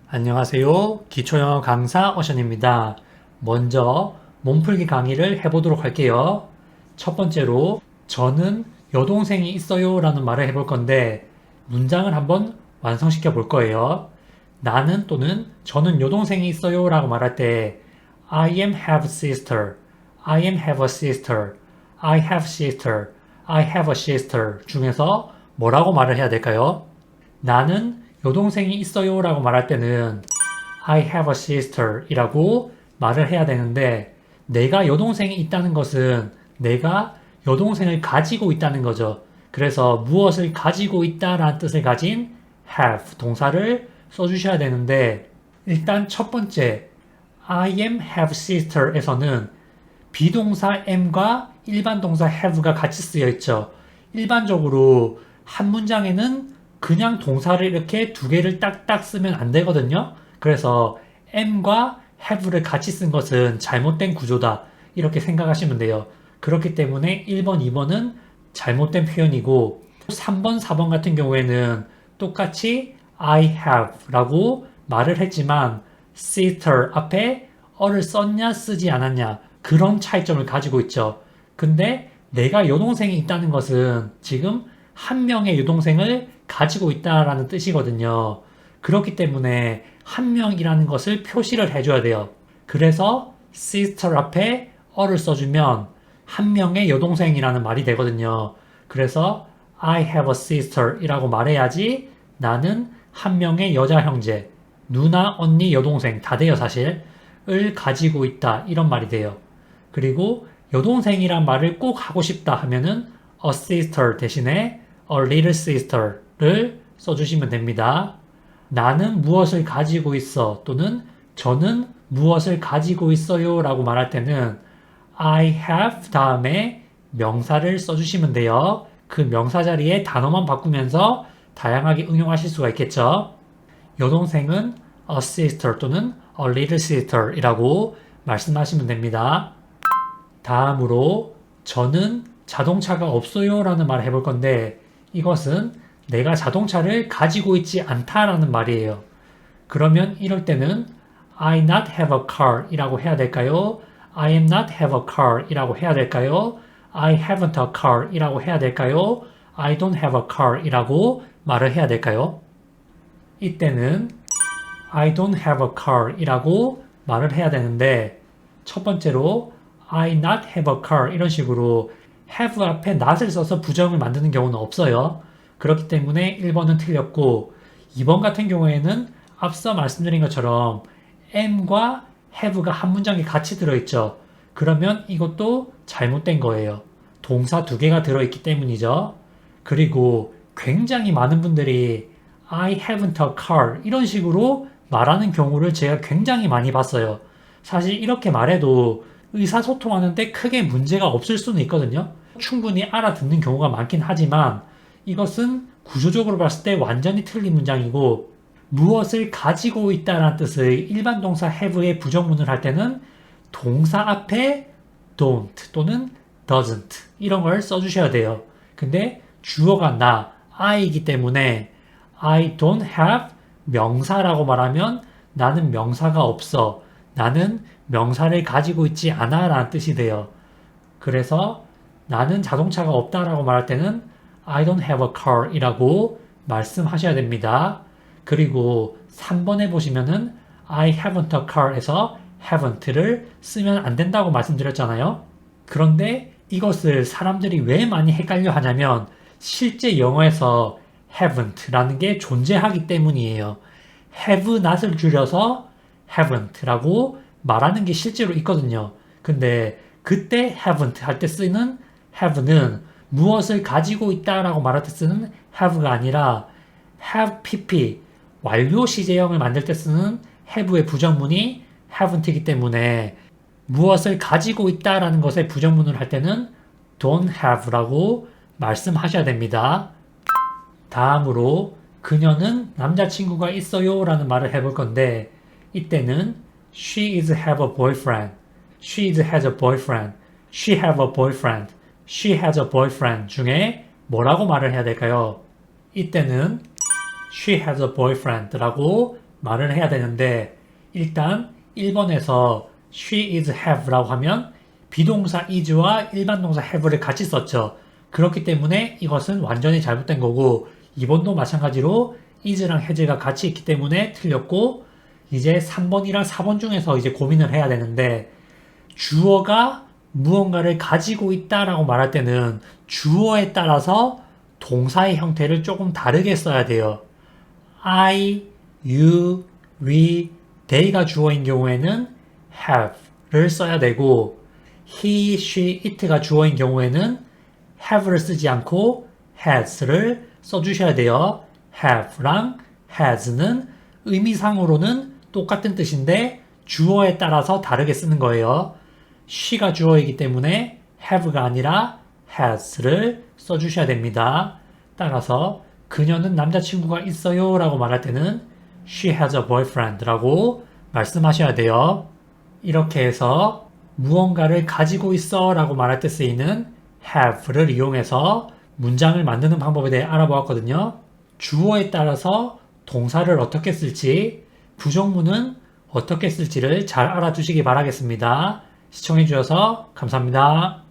안녕하세요. 기초영어 강사 어션입니다. 먼저 몸풀기 강의를 해보도록 할게요. 첫 번째로 저는 여동생이 있어요 라는 말을 해볼 건데 문장을 한번 완성시켜 볼 거예요. 나는 또는 저는 여동생이 있어요 라고 말할 때 I am have sister, I am have a sister, I have sister, I have a sister 중에서 뭐라고 말을 해야 될까요? 나는 여동생이 있어요 라고 말할 때는 I have a sister 이라고 말을 해야 되는데 내가 여동생이 있다는 것은 내가 여동생을 가지고 있다는 거죠. 그래서 무엇을 가지고 있다라는 뜻을 가진 have 동사를 써주셔야 되는데 일단 첫 번째 I am have sister에서는 비동사 am과 일반 동사 have가 같이 쓰여 있죠. 일반적으로 한 문장에는 그냥 동사를 이렇게 두 개를 딱딱 쓰면 안 되거든요. 그래서 am과 have를 같이 쓴 것은 잘못된 구조다. 이렇게 생각하시면 돼요. 그렇기 때문에 1번, 2번은 잘못된 표현이고 3번, 4번 같은 경우에는 똑같이 I have 라고 말을 했지만 sister 앞에 어를 썼냐 쓰지 않았냐 그런 차이점을 가지고 있죠. 근데 내가 여동생이 있다는 것은 지금 한 명의 여동생을 가지고 있다라는 뜻이거든요. 그렇기 때문에 한 명이라는 것을 표시를 해줘야 돼요. 그래서 sister 앞에 어를 써주면 한 명의 여동생이라는 말이 되거든요. 그래서 I have a sister 이라고 말해야지 나는 한 명의 여자 형제, 누나, 언니, 여동생 다 돼요 사실. 을 가지고 있다 이런 말이 돼요. 그리고 여동생이란 말을 꼭 하고 싶다 하면은 a sister 대신에 a little sister를 써주시면 됩니다. 나는 무엇을 가지고 있어 또는 저는 무엇을 가지고 있어요 라고 말할 때는 I have 다음에 명사를 써주시면 돼요. 그 명사 자리에 단어만 바꾸면서 다양하게 응용하실 수가 있겠죠. 여동생은 a sister 또는 a little sister 이라고 말씀하시면 됩니다. 다음으로 저는 자동차가 없어요 라는 말을 해볼 건데 이것은 내가 자동차를 가지고 있지 않다라는 말이에요. 그러면 이럴 때는 I not have a car 이라고 해야 될까요? I am not have a car 이라고 해야 될까요? I haven't a car 이라고 해야 될까요? I don't have a car 이라고 말을 해야 될까요? 이때는 I don't have a car 이라고 말을 해야 되는데 첫 번째로 I not have a car 이런 식으로 have 앞에 not을 써서 부정을 만드는 경우는 없어요. 그렇기 때문에 1번은 틀렸고 2번 같은 경우에는 앞서 말씀드린 것처럼 am과 have가 한 문장에 같이 들어있죠. 그러면 이것도 잘못된 거예요. 동사 두 개가 들어있기 때문이죠. 그리고 굉장히 많은 분들이 I haven't a car 이런 식으로 말하는 경우를 제가 굉장히 많이 봤어요. 사실 이렇게 말해도 의사소통하는데 크게 문제가 없을 수는 있거든요. 충분히 알아듣는 경우가 많긴 하지만 이것은 구조적으로 봤을 때 완전히 틀린 문장이고 무엇을 가지고 있다는 뜻의 일반 동사 have의 부정문을 할 때는 동사 앞에 don't 또는 doesn't 이런 걸 써주셔야 돼요. 근데 주어가 나, I이기 때문에 I don't have 명사라고 말하면 나는 명사가 없어. 나는 명사를 가지고 있지 않아 라는 뜻이 돼요. 그래서 나는 자동차가 없다라고 말할 때는 I don't have a car 이라고 말씀하셔야 됩니다. 그리고 3번에 보시면은 I haven't a car에서 haven't를 쓰면 안 된다고 말씀드렸잖아요. 그런데 이것을 사람들이 왜 많이 헷갈려 하냐면 실제 영어에서 haven't라는 게 존재하기 때문이에요. have not을 줄여서 haven't라고 말하는 게 실제로 있거든요. 근데 그때 haven't 할 때 쓰는 have는 무엇을 가지고 있다라고 말할 때 쓰는 have가 아니라 have pp 완료 시제형을 만들 때 쓰는 have의 부정문이 haven't이기 때문에 무엇을 가지고 있다라는 것의 부정문을 할 때는 don't have라고 말씀하셔야 됩니다. 다음으로 그녀는 남자친구가 있어요 라는 말을 해볼 건데 이때는 she is have a boyfriend, she is has a boyfriend, she have a boyfriend, she has a boyfriend 중에 뭐라고 말을 해야 될까요? 이때는 she has a boyfriend라고 말을 해야 되는데 일단 1번에서 she is have라고 하면 비동사 is와 일반 동사 have를 같이 썼죠. 그렇기 때문에 이것은 완전히 잘못된 거고 2번도 마찬가지로 is랑 has가 같이 있기 때문에 틀렸고 이제 3번이랑 4번 중에서 이제 고민을 해야 되는데 주어가 무언가를 가지고 있다라고 말할 때는 주어에 따라서 동사의 형태를 조금 다르게 써야 돼요. I, you, we, they가 주어인 경우에는 have를 써야 되고 he, she, it가 주어인 경우에는 have를 쓰지 않고 has를 써주셔야 돼요. have랑 has는 의미상으로는 똑같은 뜻인데 주어에 따라서 다르게 쓰는 거예요. she가 주어이기 때문에 have가 아니라 has를 써주셔야 됩니다. 따라서 그녀는 남자친구가 있어요 라고 말할 때는 she has a boyfriend 라고 말씀하셔야 돼요. 이렇게 해서 무언가를 가지고 있어 라고 말할 때 쓰이는 have를 이용해서 문장을 만드는 방법에 대해 알아보았거든요. 주어에 따라서 동사를 어떻게 쓸지, 부정문은 어떻게 쓸지를 잘 알아두시기 바라겠습니다. 시청해주셔서 감사합니다.